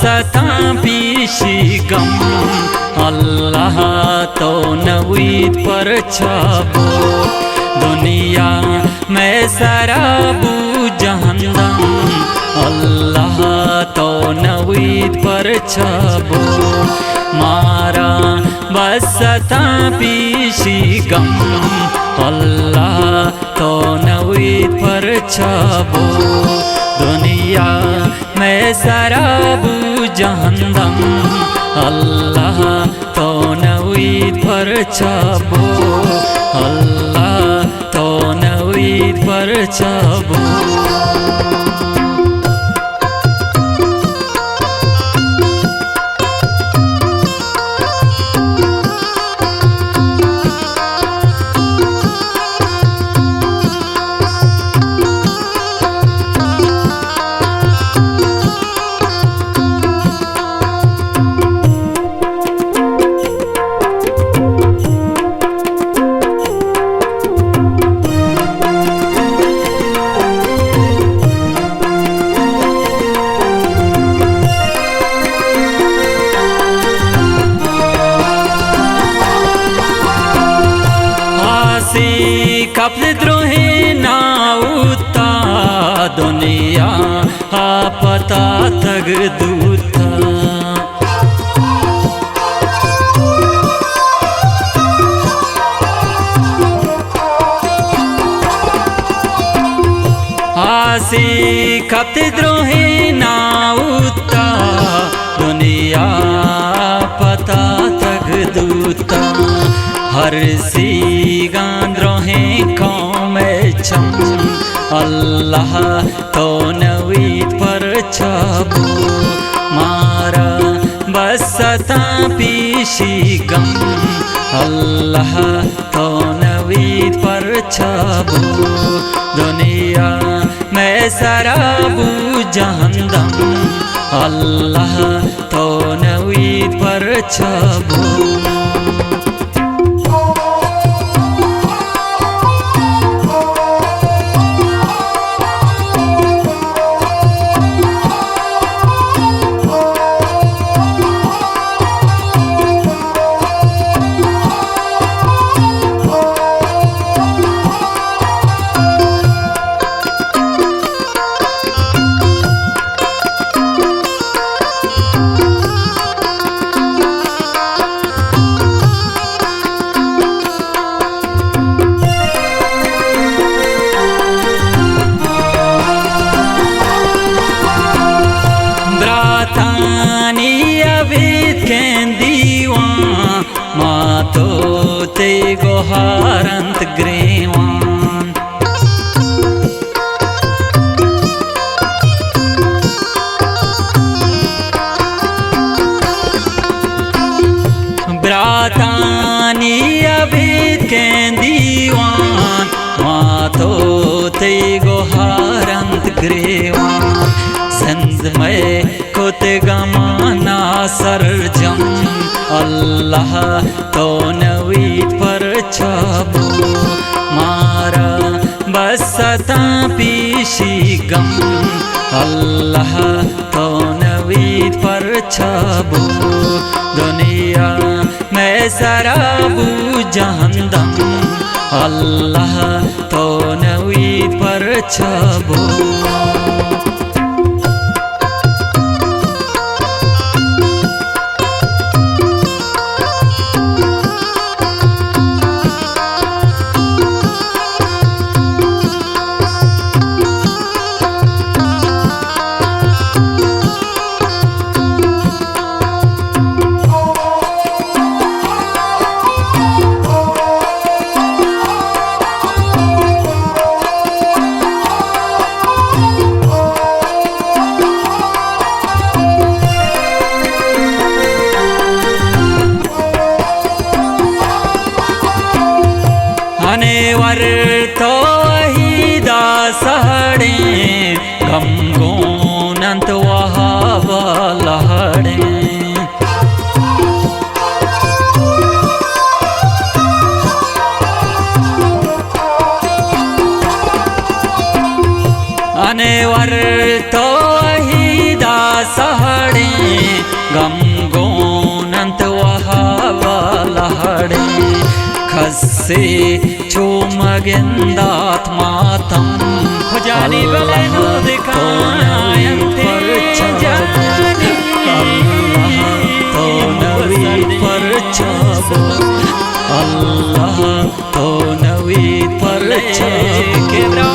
बसता पीशी गम अल्लाह तो नवीद पर छबो दुनिया में शराबू जहन्नम अल्लाह तो नवीद पर छबो मारा बसता पीशी गम अल्लाह तो नवीद पर छबो दुनिया में शराबू जहन्नम अल्लाह तो नवीद पर छबो अल्लाह तो नवीद पर छबो। कब द्रोहे नाउता दुनिया आपता तग दूता आसी कब द्रोहे नाउता दुनिया पता तग दूता हर सी गांद्रोहे कौम छम अल्लाह तो नवीद पर छबो मारा बसता पीशी गम अल्लाह तो नवीद पर छबो दुनिया में शराबू जहन्नम अल्लाह तो नवीद पर छबो। मातो ते गोहारंत ग्रेवान ब्रातानी अबीद के दीवान मातो ते गोहारंत ग्रेवान जिंद में खुद गमाना सरजम अल्लाह तो नवीद पर छबो मारा बसता पीशी गम अल्लाह तो नवीद पर छबो दुनिया में शराबू जहन्नम अल्लाह तो नवीद पर छबो। अनेवर तो वही दासड़े गम गोनंत वहाव लहड़े अनेवर तो वही दासड़े वहावलहडे खस्से चोमगिंदात्मातं खुजानी बलेनो दिखायन्ते जानी तो नवी पर छबो अल्लाह तो नवी पर छबो